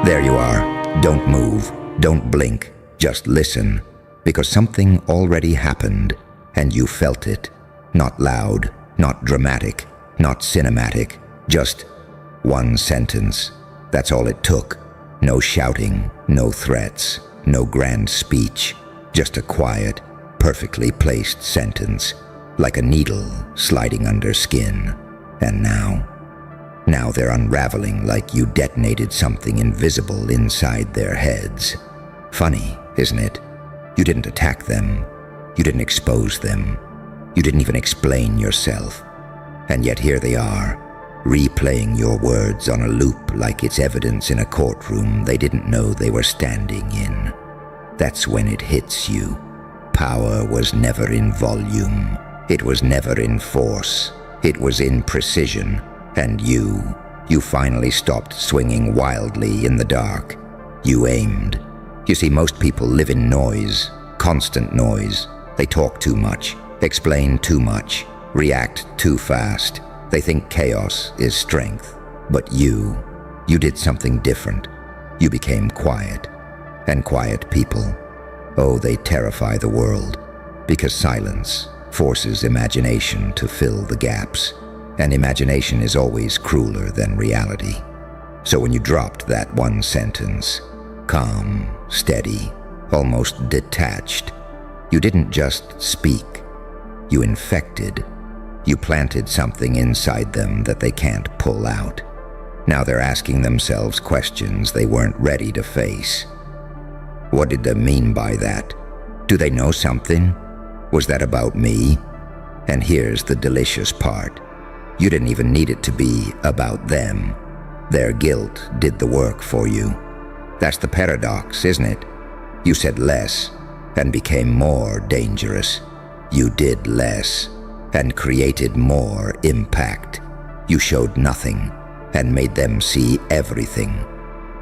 There you are. Don't move. Don't blink. Just listen. Because something already happened, and you felt it. Not loud, not dramatic, not cinematic. Just one sentence. That's all it took. No shouting, no threats, no grand speech. Just a quiet, perfectly placed sentence, like a needle sliding under skin. And now they're unraveling like you detonated something invisible inside their heads. Funny, isn't it? You didn't attack them. You didn't expose them. You didn't even explain yourself. And yet here they are, replaying your words on a loop like it's evidence in a courtroom they didn't know they were standing in. That's when it hits you. Power was never in volume. It was never in force. It was in precision. And you finally stopped swinging wildly in the dark. You aimed. You see, most people live in noise, constant noise. They talk too much, explain too much, react too fast. They think chaos is strength. But you did something different. You became quiet. And quiet people, oh, they terrify the world, because silence forces imagination to fill the gaps. And imagination is always crueler than reality. So when you dropped that one sentence, calm, steady, almost detached, you didn't just speak. You infected. You planted something inside them that they can't pull out. Now they're asking themselves questions they weren't ready to face. What did they mean by that? Do they know something? Was that about me? And here's the delicious part. You didn't even need it to be about them. Their guilt did the work for you. That's the paradox, isn't it? You said less and became more dangerous. You did less and created more impact. You showed nothing and made them see everything.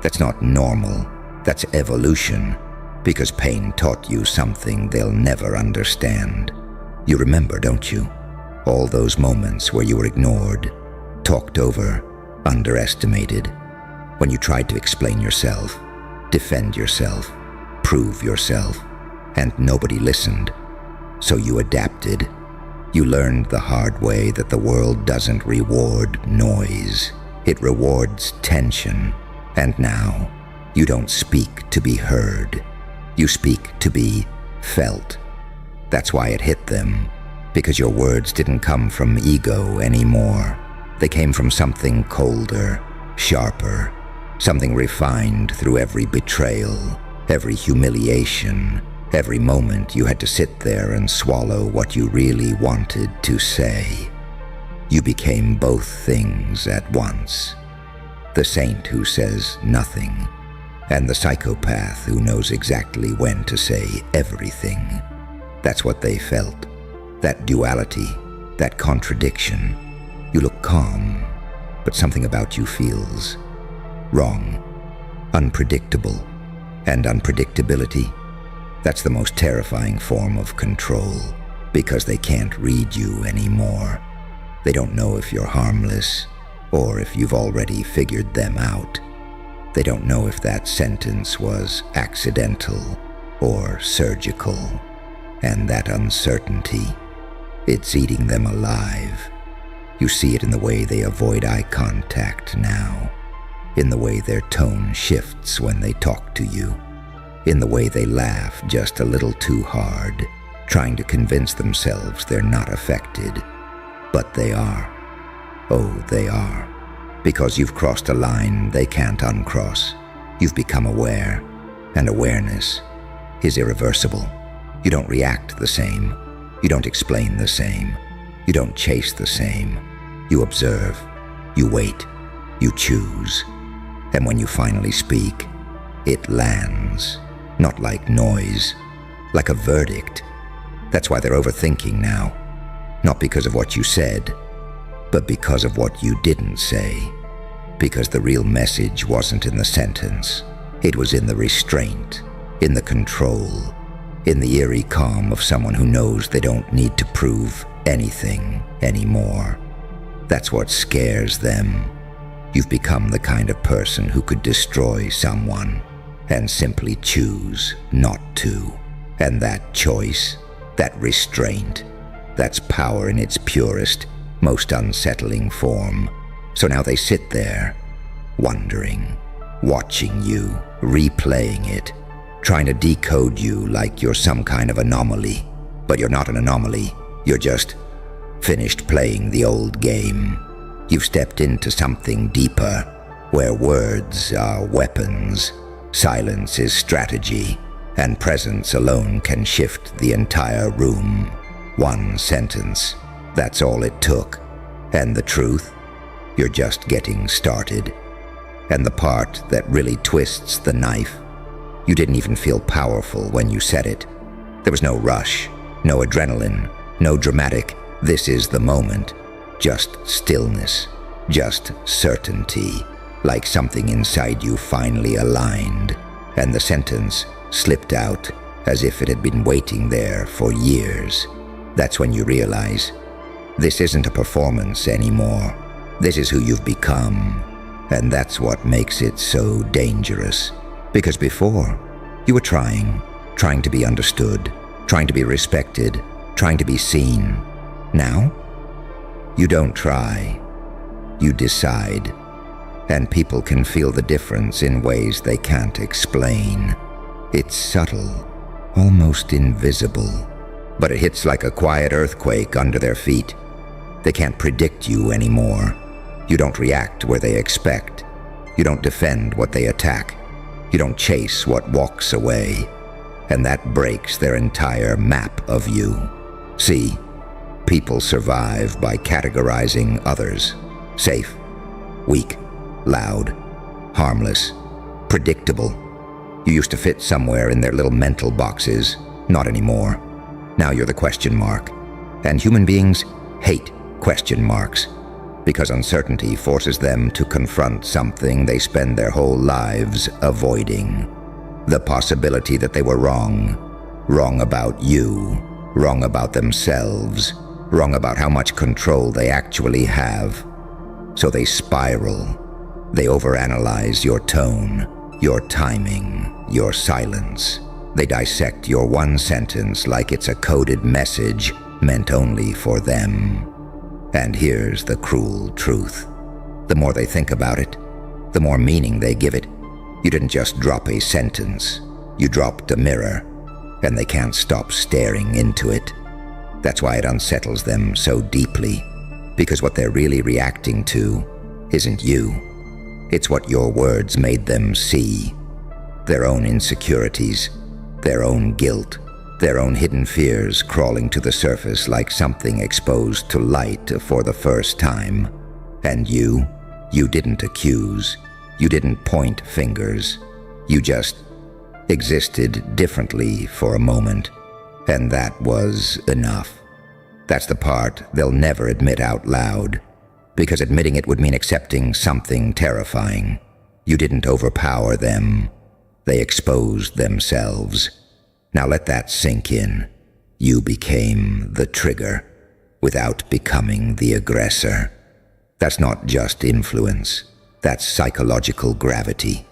That's not normal. That's evolution, because pain taught you something they'll never understand. You remember, don't you? All those moments where you were ignored, talked over, underestimated, when you tried to explain yourself, defend yourself, prove yourself, and nobody listened. So you adapted. You learned the hard way that the world doesn't reward noise. It rewards tension. And now, you don't speak to be heard. You speak to be felt. That's why it hit them. Because your words didn't come from ego anymore. They came from something colder, sharper, something refined through every betrayal, every humiliation, every moment you had to sit there and swallow what you really wanted to say. You became both things at once. The saint who says nothing, and the psychopath who knows exactly when to say everything. That's what they felt. That duality, that contradiction. You look calm, but something about you feels wrong, unpredictable, and unpredictability. That's the most terrifying form of control, because they can't read you anymore. They don't know if you're harmless, or if you've already figured them out. They don't know if that sentence was accidental or surgical, and that uncertainty, it's eating them alive. You see it in the way they avoid eye contact now, in the way their tone shifts when they talk to you, in the way they laugh just a little too hard, trying to convince themselves they're not affected. But they are. Oh, they are. Because you've crossed a line they can't uncross. You've become aware, and awareness is irreversible. You don't react the same. You don't explain the same. You don't chase the same. You observe. You wait. You choose. And when you finally speak, it lands. Not like noise, like a verdict. That's why they're overthinking now. Not because of what you said, but because of what you didn't say. Because the real message wasn't in the sentence. It was in the restraint, in the control, in the eerie calm of someone who knows they don't need to prove anything anymore. That's what scares them. You've become the kind of person who could destroy someone and simply choose not to. And that choice, that restraint, that's power in its purest, most unsettling form. So now they sit there, wondering, watching you, replaying it, trying to decode you like you're some kind of anomaly. But you're not an anomaly. You're just finished playing the old game. You've stepped into something deeper, where words are weapons, silence is strategy, and presence alone can shift the entire room. One sentence, that's all it took. And the truth? You're just getting started. And the part that really twists the knife, you didn't even feel powerful when you said it. There was no rush, no adrenaline, no dramatic, this is the moment. Just stillness, just certainty, like something inside you finally aligned, and the sentence slipped out as if it had been waiting there for years. That's when you realize, this isn't a performance anymore. This is who you've become, and that's what makes it so dangerous. Because before, you were trying to be understood, trying to be respected, trying to be seen. Now, you don't try, you decide, and people can feel the difference in ways they can't explain. It's subtle, almost invisible, but it hits like a quiet earthquake under their feet. They can't predict you anymore. You don't react where they expect. You don't defend what they attack. You don't chase what walks away. And that breaks their entire map of you. See, people survive by categorizing others. Safe, weak, loud, harmless, predictable. You used to fit somewhere in their little mental boxes. Not anymore. Now you're the question mark. And human beings hate question marks, because uncertainty forces them to confront something they spend their whole lives avoiding. The possibility that they were wrong. Wrong about you. Wrong about themselves. Wrong about how much control they actually have. So they spiral. They overanalyze your tone, your timing, your silence. They dissect your one sentence like it's a coded message meant only for them. And here's the cruel truth. The more they think about it, the more meaning they give it. You didn't just drop a sentence, you dropped a mirror, and they can't stop staring into it. That's why it unsettles them so deeply, because what they're really reacting to isn't you. It's what your words made them see. Their own insecurities, their own guilt, their own hidden fears crawling to the surface like something exposed to light for the first time. And you didn't accuse. You didn't point fingers. You just existed differently for a moment. And that was enough. That's the part they'll never admit out loud, because admitting it would mean accepting something terrifying. You didn't overpower them. They exposed themselves. Now let that sink in. You became the trigger without becoming the aggressor. That's not just influence. That's psychological gravity.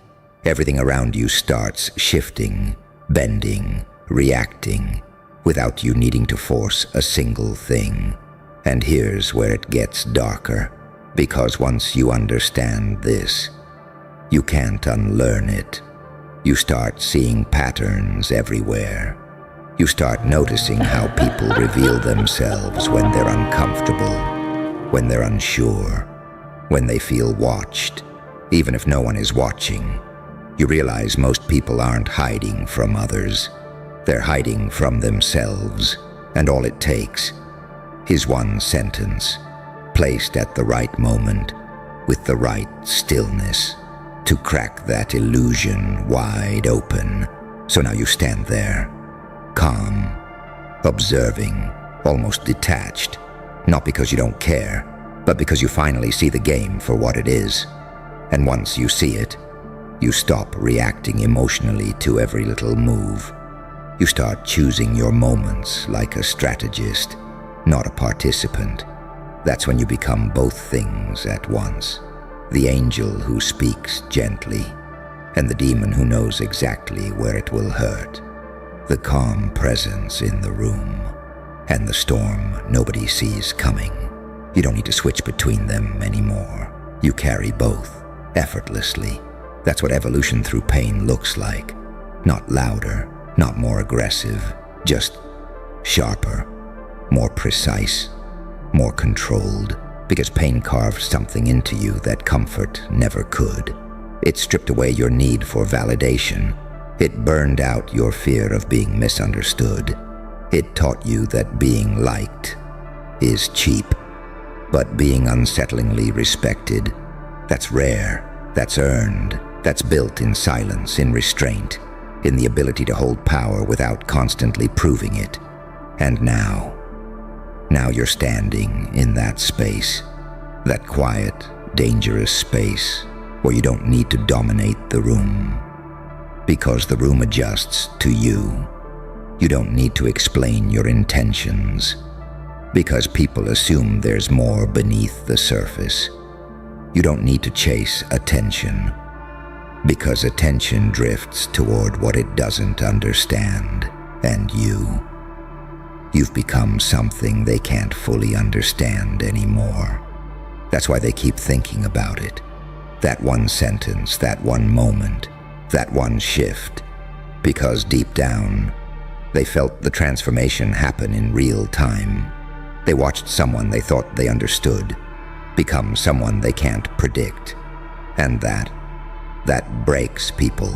Everything around you starts shifting, bending, reacting, without you needing to force a single thing. And here's where it gets darker, because once you understand this, you can't unlearn it. You start seeing patterns everywhere. You start noticing how people reveal themselves when they're uncomfortable, when they're unsure, when they feel watched, even if no one is watching. You realize most people aren't hiding from others. They're hiding from themselves, and all it takes is one sentence, placed at the right moment, with the right stillness, to crack that illusion wide open. So now you stand there, calm, observing, almost detached, not because you don't care, but because you finally see the game for what it is. And once you see it, you stop reacting emotionally to every little move. You start choosing your moments like a strategist, not a participant. That's when you become both things at once. The angel who speaks gently, and the demon who knows exactly where it will hurt. The calm presence in the room, and the storm nobody sees coming. You don't need to switch between them anymore. You carry both, effortlessly. That's what evolution through pain looks like. Not louder, not more aggressive, just sharper, more precise, more controlled, because pain carved something into you that comfort never could. It stripped away your need for validation. It burned out your fear of being misunderstood. It taught you that being liked is cheap, but being unsettlingly respected, that's rare, that's earned, that's built in silence, in restraint, in the ability to hold power without constantly proving it. And now you're standing in that space, that quiet, dangerous space where you don't need to dominate the room, because the room adjusts to you. You don't need to explain your intentions, because people assume there's more beneath the surface. You don't need to chase attention, because attention drifts toward what it doesn't understand, and you've become something they can't fully understand anymore. That's why they keep thinking about it. That one sentence, that one moment, that one shift, because deep down, they felt the transformation happen in real time. They watched someone they thought they understood become someone they can't predict. And that breaks people.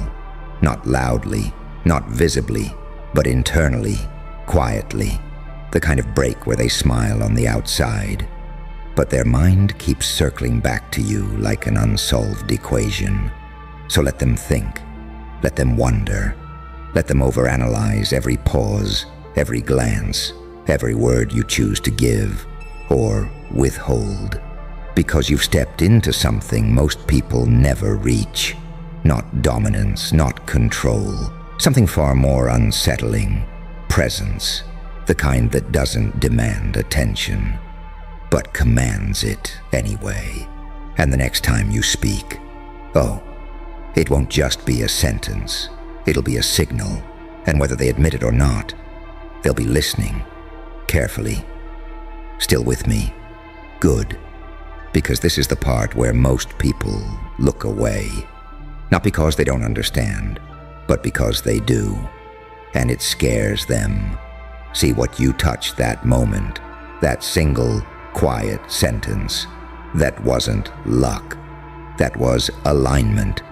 Not loudly, not visibly, but internally, quietly. The kind of break where they smile on the outside, but their mind keeps circling back to you like an unsolved equation. So let them think, let them wonder, let them overanalyze every pause, every glance, every word you choose to give or withhold, because you've stepped into something most people never reach. Not dominance, not control, something far more unsettling, presence, the kind that doesn't demand attention, but commands it anyway. And the next time you speak, it won't just be a sentence, it'll be a signal, and whether they admit it or not, they'll be listening, carefully. Still with me? Good. Because this is the part where most people look away. Not because they don't understand, but because they do. And it scares them. See what you touched that moment, that single, quiet sentence. That wasn't luck. That was alignment.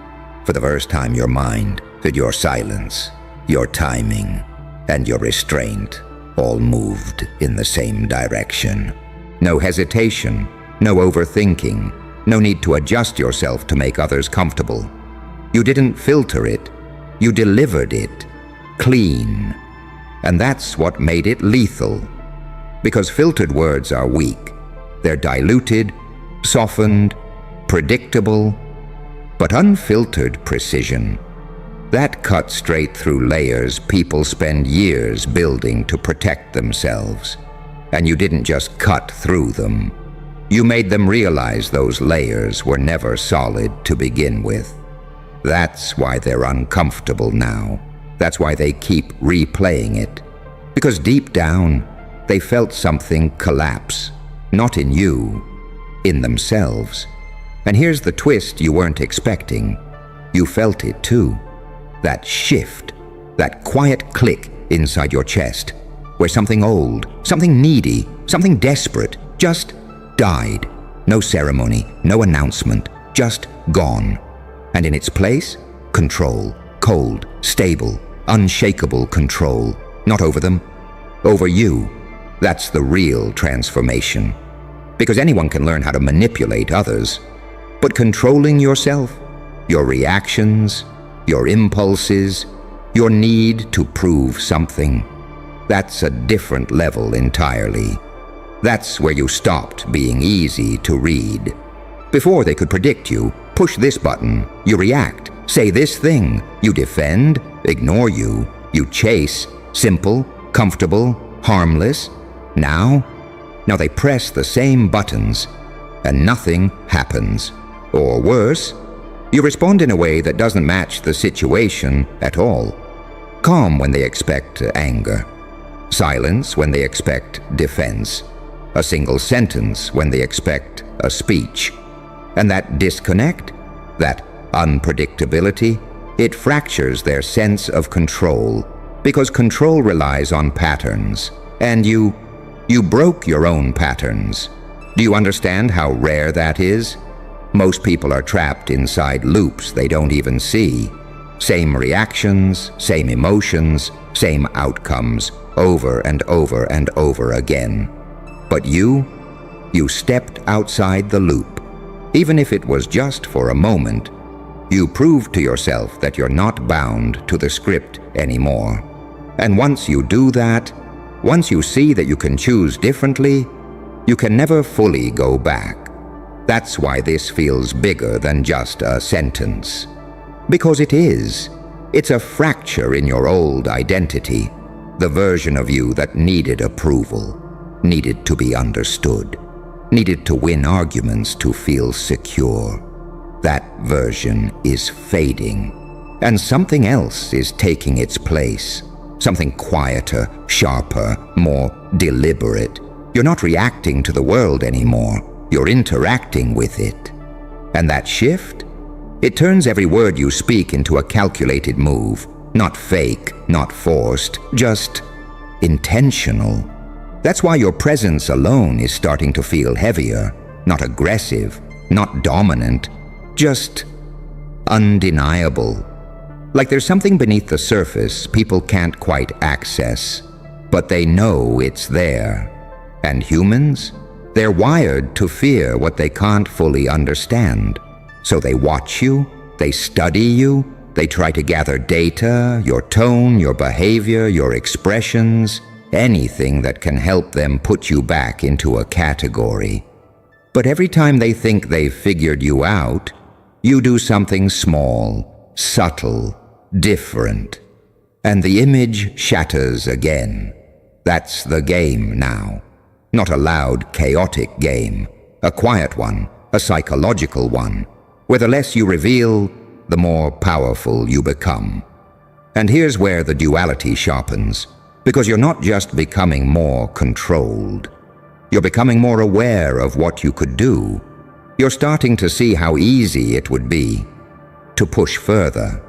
For the first time, your mind, that your silence, your timing, and your restraint all moved in the same direction. No hesitation, no overthinking, no need to adjust yourself to make others comfortable. You didn't filter it, you delivered it, clean. And that's what made it lethal. Because filtered words are weak. They're diluted, softened, predictable, but unfiltered precision, that cuts straight through layers people spend years building to protect themselves. And you didn't just cut through them. You made them realize those layers were never solid to begin with. That's why they're uncomfortable now. That's why they keep replaying it. Because deep down, they felt something collapse. Not in you, in themselves. And here's the twist you weren't expecting. You felt it too. That shift, that quiet click inside your chest, where something old, something needy, something desperate just died. No ceremony, no announcement, just gone. And in its place, control, cold, stable, unshakable control. Not over them, over you. That's the real transformation. Because anyone can learn how to manipulate others. But controlling yourself, your reactions, your impulses, your need to prove something, that's a different level entirely. That's where you stopped being easy to read. Before they could predict you, push this button, you react, say this thing, you defend, ignore you chase, simple, comfortable, harmless. Now they press the same buttons, and nothing happens. Or worse, you respond in a way that doesn't match the situation at all. Calm when they expect anger. Silence when they expect defense. A single sentence when they expect a speech. And that disconnect, that unpredictability, it fractures their sense of control, because control relies on patterns, and you broke your own patterns. Do you understand how rare that is? Most people are trapped inside loops they don't even see. Same reactions, same emotions, same outcomes, over and over and over again. But you stepped outside the loop. Even if it was just for a moment, you proved to yourself that you're not bound to the script anymore. And once you do that, once you see that you can choose differently, you can never fully go back. That's why this feels bigger than just a sentence. Because it is. It's a fracture in your old identity, the version of you that needed approval, needed to be understood, needed to win arguments to feel secure. That version is fading, and something else is taking its place. Something quieter, sharper, more deliberate. You're not reacting to the world anymore. You're interacting with it. And that shift? It turns every word you speak into a calculated move. Not fake, not forced, just intentional. That's why your presence alone is starting to feel heavier. Not aggressive, not dominant, just undeniable. Like there's something beneath the surface people can't quite access, but they know it's there. And humans? They're wired to fear what they can't fully understand. So they watch you, they study you, they try to gather data, your tone, your behavior, your expressions, anything that can help them put you back into a category. But every time they think they've figured you out, you do something small, subtle, different, and the image shatters again. That's the game now. Not a loud, chaotic game, a quiet one, a psychological one, where the less you reveal, the more powerful you become. And here's where the duality sharpens, because you're not just becoming more controlled. You're becoming more aware of what you could do. You're starting to see how easy it would be to push further,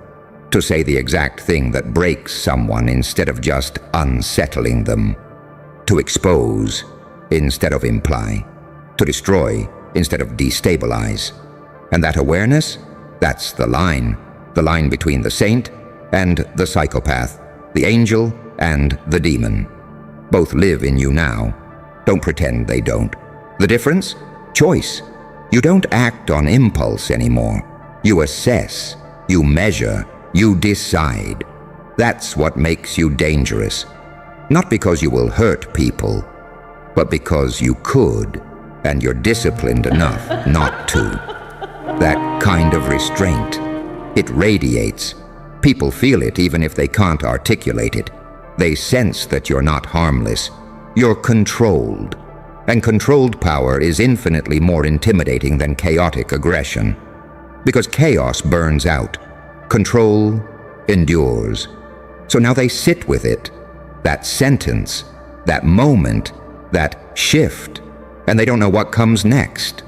to say the exact thing that breaks someone instead of just unsettling them, to expose instead of imply, to destroy instead of destabilize. And that awareness, that's the line between the saint and the psychopath, the angel and the demon. Both live in you now. Don't pretend they don't. The difference? Choice. You don't act on impulse anymore. You assess, you measure, you decide. That's what makes you dangerous. Not because you will hurt people, but because you could, and you're disciplined enough not to. That kind of restraint, it radiates. People feel it even if they can't articulate it. They sense that you're not harmless. You're controlled. And controlled power is infinitely more intimidating than chaotic aggression. Because chaos burns out. Control endures. So now they sit with it. That sentence, that moment, that shift, and they don't know what comes next.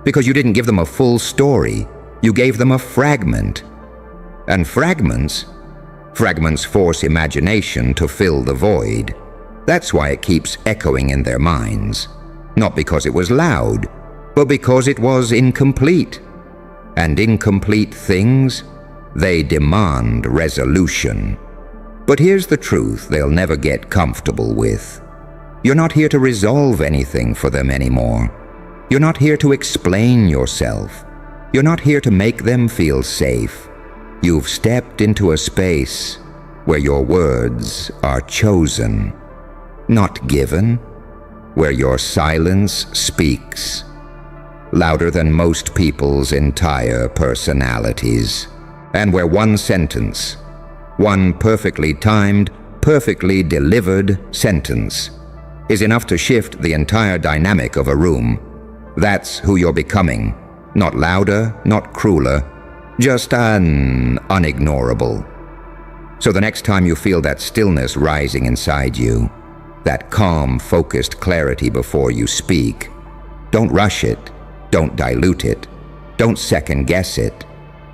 Because you didn't give them a full story, you gave them a fragment. And fragments force imagination to fill the void. That's why it keeps echoing in their minds. Not because it was loud, but because it was incomplete. And incomplete things, they demand resolution. But here's the truth they'll never get comfortable with. You're not here to resolve anything for them anymore. You're not here to explain yourself. You're not here to make them feel safe. You've stepped into a space where your words are chosen, not given, where your silence speaks, louder than most people's entire personalities, and where one sentence, one perfectly timed, perfectly delivered sentence, is enough to shift the entire dynamic of a room. That's who you're becoming. Not louder, not crueler, just unignorable. So the next time you feel that stillness rising inside you, that calm, focused clarity before you speak, don't rush it, don't dilute it, don't second-guess it,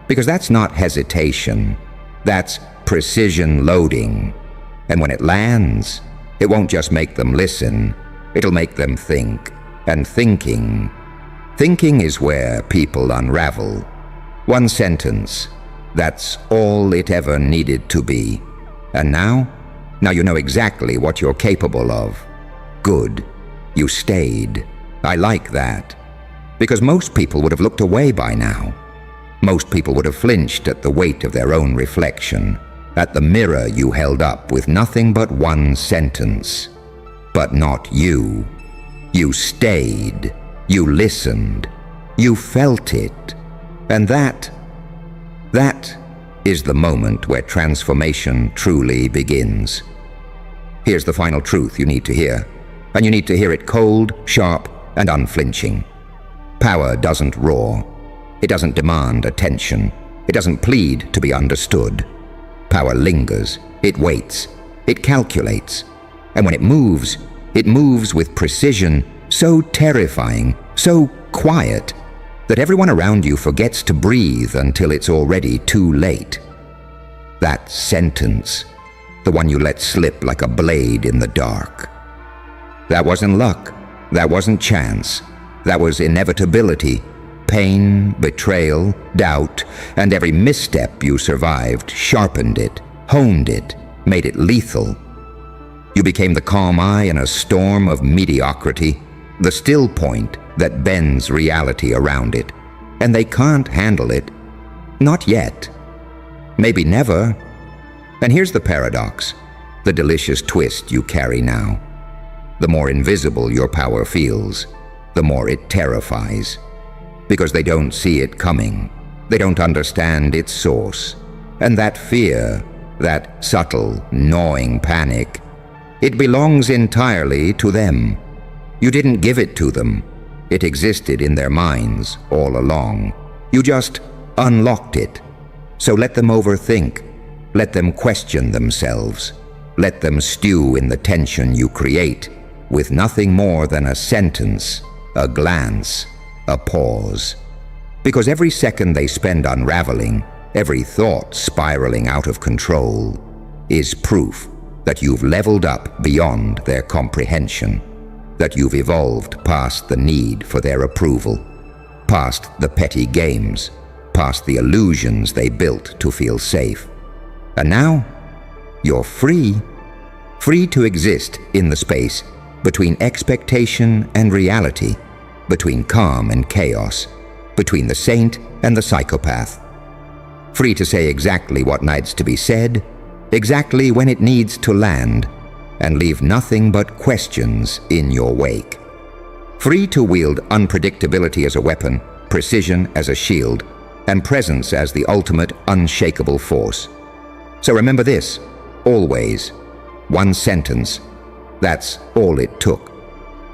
because that's not hesitation, that's precision loading. And when it lands, it won't just make them listen, it'll make them think. And thinking is where people unravel. One sentence, that's all it ever needed to be. And now you know exactly what you're capable of. Good, you stayed. I like that. Because most people would have looked away by now. Most people would have flinched at the weight of their own reflection, at the mirror you held up with nothing but one sentence. But not you. You stayed. You listened. You felt it. And that is the moment where transformation truly begins. Here's the final truth you need to hear, and you need to hear it cold, sharp, and unflinching. Power doesn't roar. It doesn't demand attention. It doesn't plead to be understood. Power lingers. It waits. It calculates. And when it moves with precision so terrifying, so quiet, that everyone around you forgets to breathe until it's already too late. That sentence, the one you let slip like a blade in the dark. That wasn't luck. That wasn't chance. That was inevitability, pain, betrayal, doubt, and every misstep you survived sharpened it, honed it, made it lethal. You became the calm eye in a storm of mediocrity, the still point that bends reality around it, and they can't handle it. Not yet. Maybe never. And here's the paradox, the delicious twist you carry now. The more invisible your power feels, the more it terrifies. Because they don't see it coming. They don't understand its source. And that fear, that subtle, gnawing panic, it belongs entirely to them. You didn't give it to them. It existed in their minds all along. You just unlocked it. So let them overthink. Let them question themselves. Let them stew in the tension you create with nothing more than a sentence, a glance, a pause. Because every second they spend unraveling, every thought spiraling out of control, is proof that you've leveled up beyond their comprehension, that you've evolved past the need for their approval, past the petty games, past the illusions they built to feel safe. And now, you're free to exist in the space between expectation and reality, between calm and chaos, between the saint and the psychopath. Free to say exactly what needs to be said, exactly when it needs to land, and leave nothing but questions in your wake. Free to wield unpredictability as a weapon, precision as a shield, and presence as the ultimate unshakable force. So remember this, always. One sentence, that's all it took.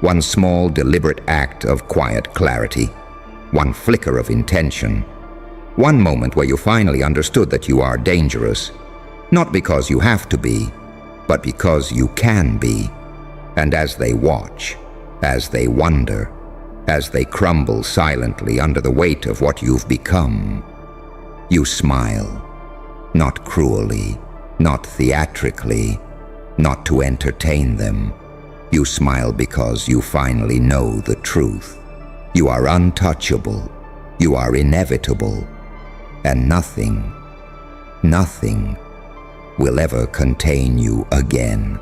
One small, deliberate act of quiet clarity. One flicker of intention. One moment where you finally understood that you are dangerous. Not because you have to be, but because you can be. And as they watch, as they wonder, as they crumble silently under the weight of what you've become, you smile. Not cruelly, not theatrically, not to entertain them. You smile because you finally know the truth. You are untouchable. You are inevitable. And nothing will ever contain you again.